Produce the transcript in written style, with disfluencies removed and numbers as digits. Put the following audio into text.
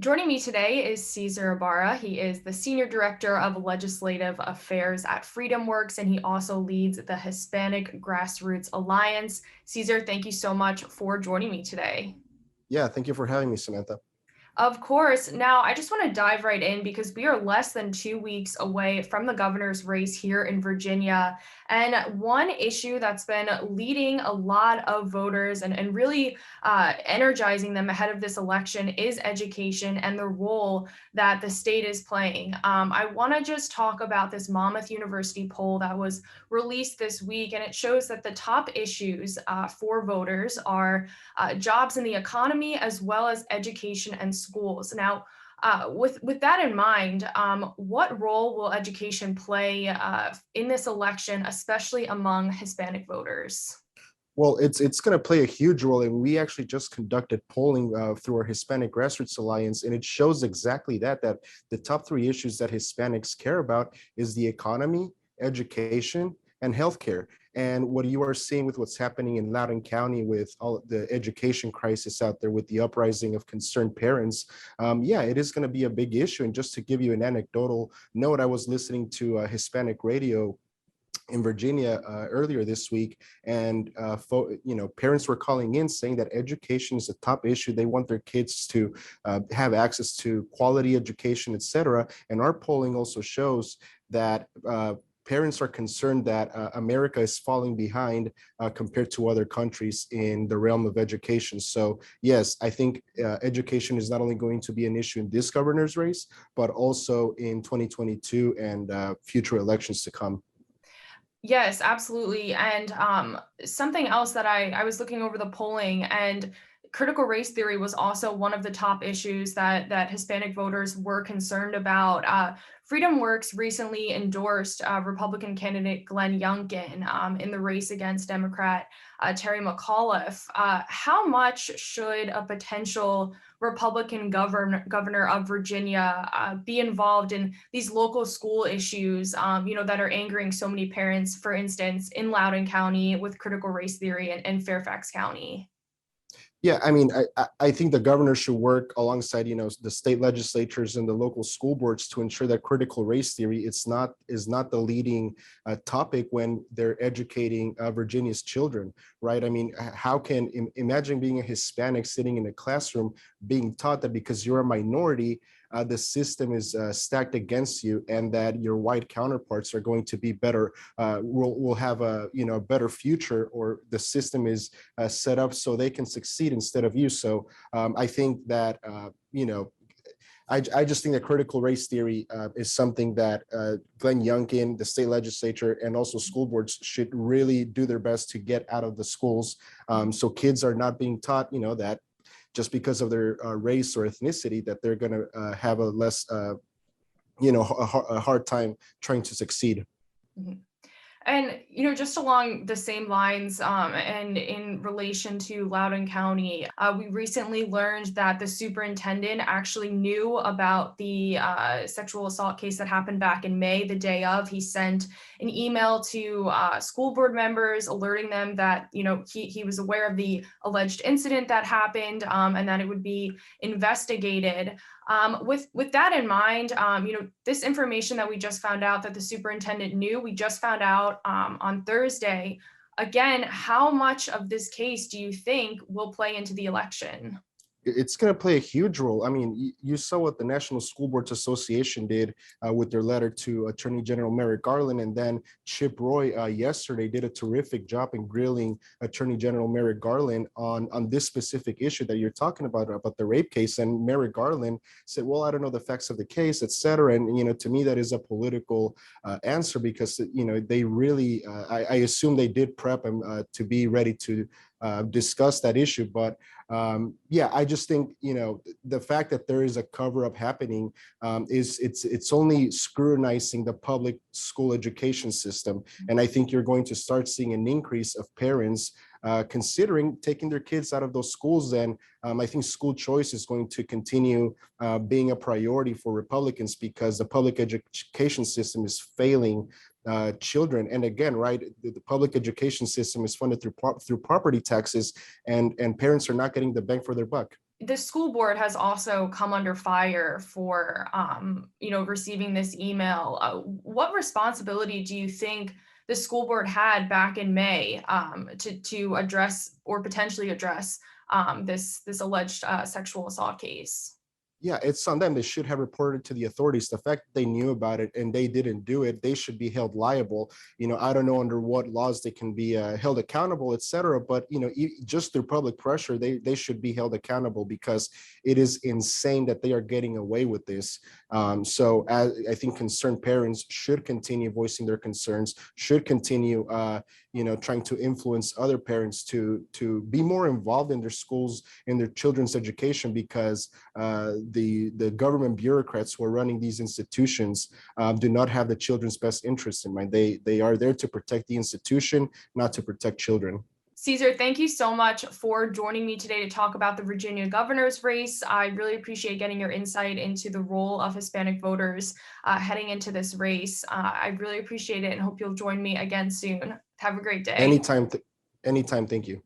Joining me today is Cesar Ybarra. He is the Senior Director of Legislative Affairs at FreedomWorks, and he also leads the Hispanic Grassroots Alliance. Cesar, thank you so much for joining me today. Yeah, thank you for having me, Samantha. Of course. Now, I just want to dive right in because we are less than 2 weeks away from the governor's race here in Virginia. And one issue that's been leading a lot of voters and really energizing them ahead of this election is education and the role that the state is playing. I want to just talk about this Monmouth University poll that was released this week, and it shows that the top issues for voters are jobs in the economy, as well as education and schools. Now, with that in mind, what role will education play in this election, especially among Hispanic voters? Well, it's going to play a huge role, and we actually just conducted polling through our Hispanic Grassroots Alliance, and it shows exactly that the top three issues that Hispanics care about is the economy, education, and healthcare. And what you are seeing with what's happening in Loudoun County with all the education crisis out there, with the uprising of concerned parents, yeah, it is going to be a big issue. And just to give you an anecdotal note, I was listening to Hispanic radio in Virginia earlier this week, and parents were calling in saying that education is a top issue. They want their kids to have access to quality education, etc. And our polling also shows that parents are concerned that America is falling behind compared to other countries in the realm of education. So yes, I think education is not only going to be an issue in this governor's race, but also in 2022 and future elections to come. Yes, absolutely. And something else that I was looking over the polling, and critical race theory was also one of the top issues that Hispanic voters were concerned about. FreedomWorks recently endorsed Republican candidate Glenn Youngkin in the race against Democrat Terry McAuliffe. How much should a potential Republican governor of Virginia be involved in these local school issues, that are angering so many parents, for instance, in Loudoun County with critical race theory and Fairfax County? Yeah, I mean, I think the governor should work alongside, the state legislatures and the local school boards to ensure that critical race theory is not the leading topic when they're educating Virginia's children, right? I mean, how can imagine being a Hispanic sitting in a classroom being taught that because you're a minority, the system is stacked against you, and that your white counterparts are going to be better, will have a better future, or the system is set up so they can succeed instead of you. So I think that I just think that critical race theory is something that Glenn Youngkin, the state legislature, and also school boards should really do their best to get out of the schools, so kids are not being taught, that just because of their race or ethnicity, that they're going to have a less, a hard time trying to succeed. Mhm. And, just along the same lines, and in relation to Loudoun County, we recently learned that the superintendent actually knew about the sexual assault case that happened back in May, the day of. He sent an email to school board members alerting them that, he was aware of the alleged incident that happened, and that it would be investigated. With that in mind, this information that we just found out that the superintendent knew, we just found out on Thursday. Again, how much of this case do you think will play into the election? It's going to play a huge role. I mean, you saw what the National School Boards Association did with their letter to Attorney General Merrick Garland, and then Chip Roy yesterday did a terrific job in grilling Attorney General Merrick Garland on this specific issue that you're talking about the rape case. And Merrick Garland said, "Well, I don't know the facts of the case, et cetera." And to me, that is a political answer, because they really, I assume they did prep him to be ready to discuss that issue, but yeah, I just think the fact that there is a cover-up happening is it's only scrutinizing the public school education system, and I think you're going to start seeing an increase of parents considering taking their kids out of those schools. And I think school choice is going to continue being a priority for Republicans, because the public education system is failing children. And again, right, the public education system is funded through property taxes, and parents are not getting the bang for their buck. the school board has also come under fire for, receiving this email. What responsibility do you think the school board had back in May, to address or potentially address, this alleged sexual assault case? Yeah, it's on them. They should have reported to the authorities. The fact that they knew about it and they didn't do it, they should be held liable. I don't know under what laws they can be held accountable, et cetera. But just through public pressure, they should be held accountable because it is insane that they are getting away with this. So I think concerned parents should continue voicing their concerns, should continue trying to influence other parents to be more involved in their schools, in their children's education, because the government bureaucrats who are running these institutions do not have the children's best interests in mind. They are there to protect the institution, not to protect children. Cesar, thank you so much for joining me today to talk about the Virginia governor's race. I really appreciate getting your insight into the role of Hispanic voters heading into this race. I really appreciate it and hope you'll join me again soon. Have a great day. Anytime, anytime. Thank you.